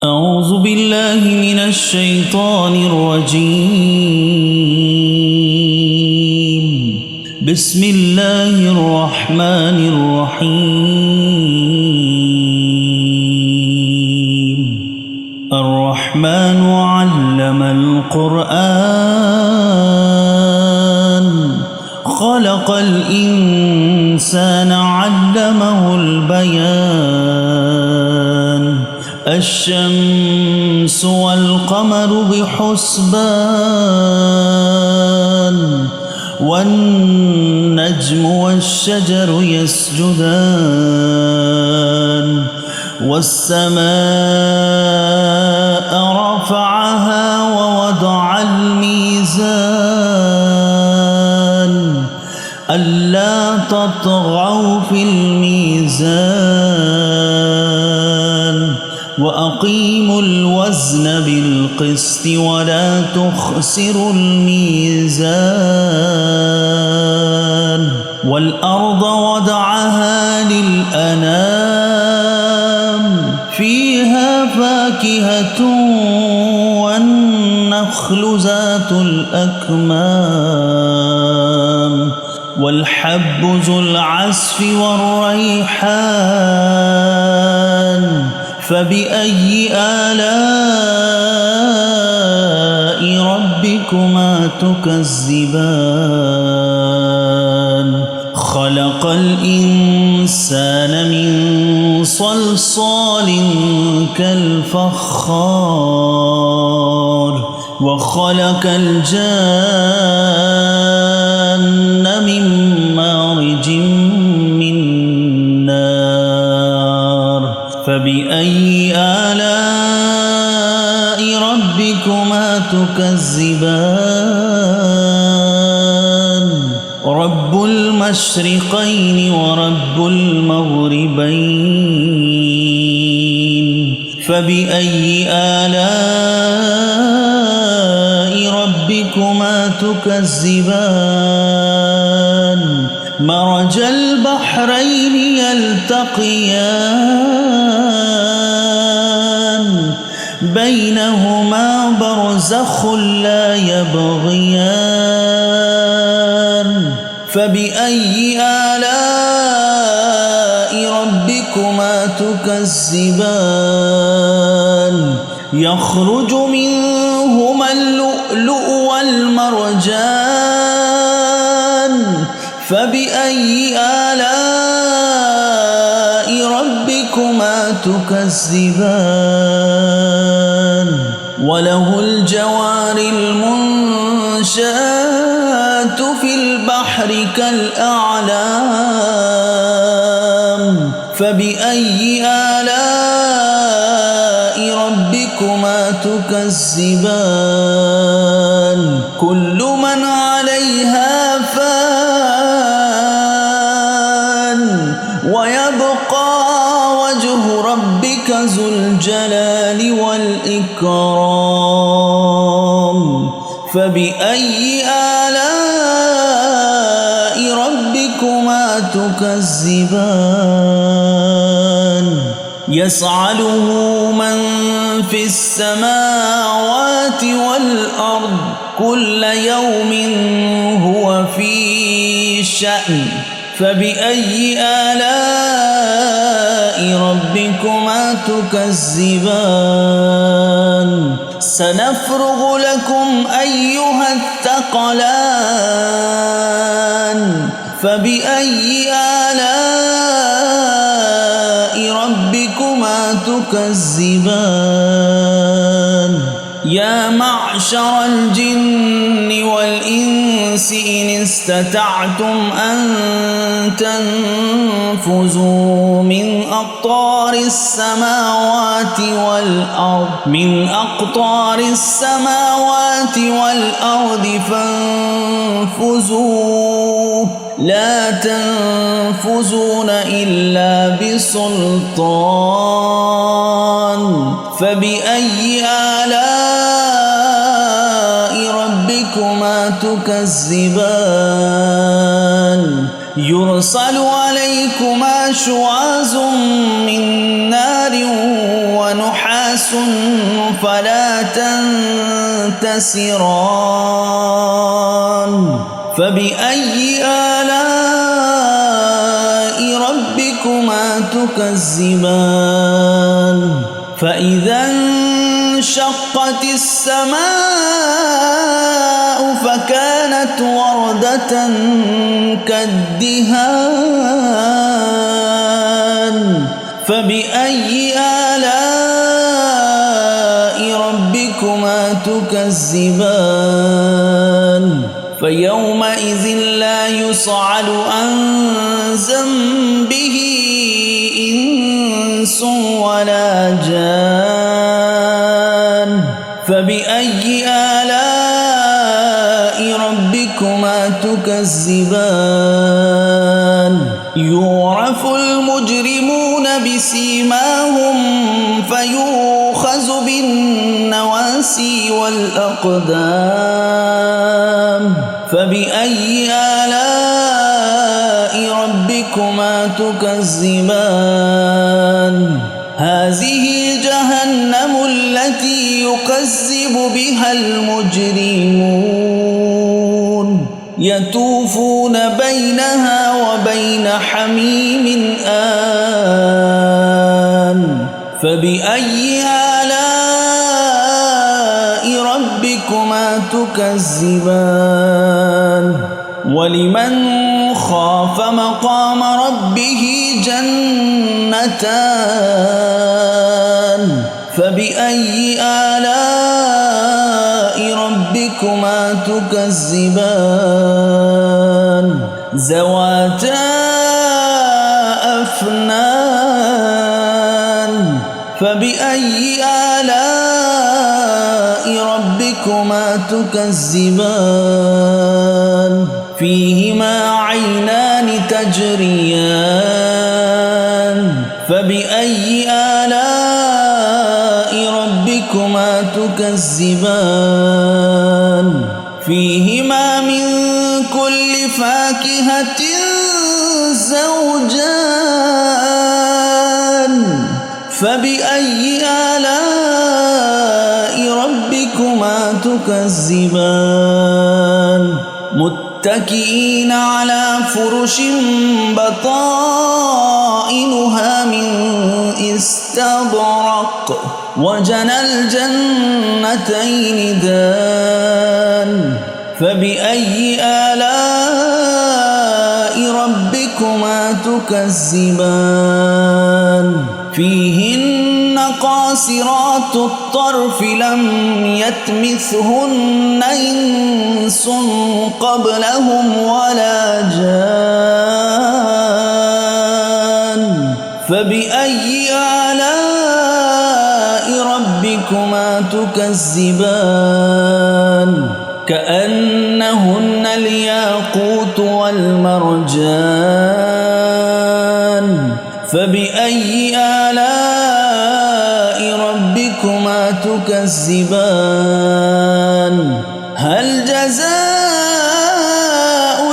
أعوذ بالله من الشيطان الرجيم. بسم الله الرحمن الرحيم. الرحمن علم القرآن خلق الإنسان علمه البيان. الشمس والقمر بحسبان والنجم والشجر يسجدان والسماء رفعها ووضع الميزان ألا تطغوا في الميزان وأقيموا الوزن بالقسط ولا تخسروا الميزان والأرض وضعها للأنام فيها فاكهة والنخل ذات الأكمام والحب ذو العصف والريحان فبأي آلاء ربكما تكذبان خلق الإنسان من صلصال كالفخار وخلق الجان من مارج من نار فبأي آلاء ربكما تكذبان رب المشرقين ورب المغربين فبأي آلاء ربكما تكذبان مرج البحرين يلتقيان بينهما برزخ لا يبغيان فبأي آلاء ربكما تكذبان يخرج منهما اللؤلؤ والمرجان فبأي آلاء ربكما تكذبان وله الجوار المنشآت في البحر كالأعلام فبأي آلاء ربكما تكذبان كل من عليها فان ويبقى وجه ربك ذو الجلال والإكرام فبأي آلاء ربكما تكذبان يسأله من في السماوات والأرض كل يوم هو في شأن فبأي آلاء ربكما تكذبان سنفرغ لكم أيها الثقلان فبأي آلاء ربكما تكذبان يا معشر الجن والإنس إن استطعتم أن تنفذوا من أقطار السماوات والأرض فانفذوا لا تنفذون إلا بسلطان فبأي آلاء ربكما تكذبان يرسل عليكما شواظ من نار ونحاس نعاس فلا تنتصران فبأي آلاء ربكما تكذبان فإذا انشقت السماء فكانت وردة كالدهان فبأي آلاء ربكما تكذبان فيومئذ لا يصعد عن ذنبه إنس ولا جان فبأي آلاء ربكما تكذبان يعرف المجرمون بسيماهم فيؤخذ بالنواسي والأقدام فبأي آلاء ربكما تكذبان هذه جهنم التي يكذب بها المجرمون يطوفون بينها وبين حميم آن فبأي آلاء ربكما تكذبان ولمن خاف مقام ربه جنتان فبأي آلاء ربكما تكذبان ذواتا أفنان فبأي آلاء ربكما تكذبان فيهما عينان تجريان فبأي آلاء ربكما تكذبان فيهما من كل فاكهة زوجان فبأي آلاء ربكما تكذبان متكئين على فرش بطائنها من استبرق وجنى الجنتين دان فبأي آلاء ربكما تكذبان فيهن قاصرات الطرف لم يطمثهن إنس قبلهم ولا جان فبأي آلاء ربكما تكذبان كأنهن الياقوت والمرجان فبأي آلاء ربكما تكذبان هل جزاء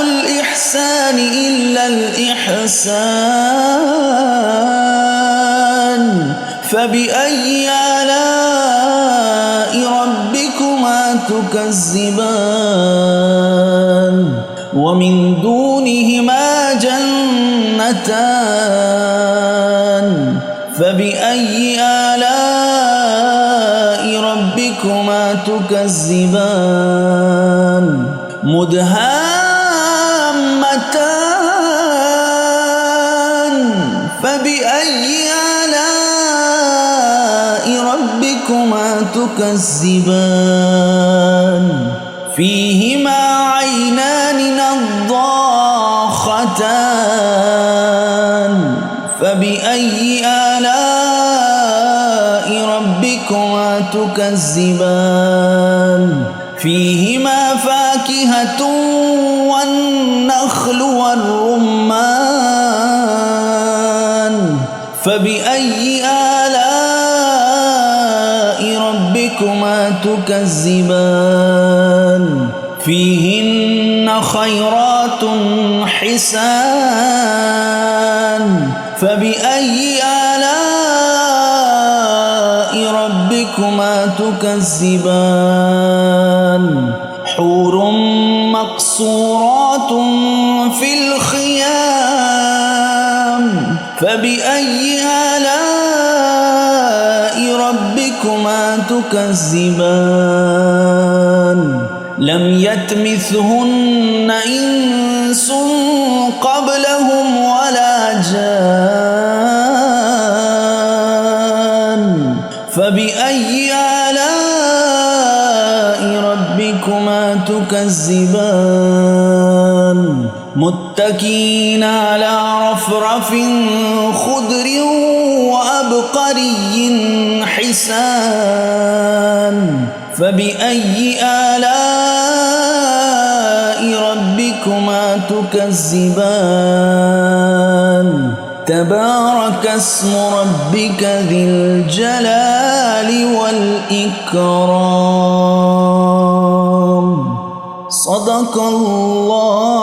الإحسان إلا الإحسان فبأي آلاء ربكما تكذبان ومن دونهما جنتان فبأي آلاء ربكما تكذبان مدهامتان فبأي آلاء ربكما تكذبان فيهما عينان نضاختان فبأي آلاء ربكما تكذبان فيهما فاكهة والنخل والرمان فبأي آلاء ربكما تكذبان فيهن خيرات حسان فبأي آلاء ربكما ربكما تكذبان حور مقصورات في الخيام فبأي آلاء ربكما تكذبان لم يطمثهن إنس قبلهم ولا جان فبأي آلاء ربكما تكذبان متكئين على رفرف خضر وعبقري حسان فبأي آلاء ربكما تكذبان تبارك اسم ربك ذي الجلال والإكرام صدق الله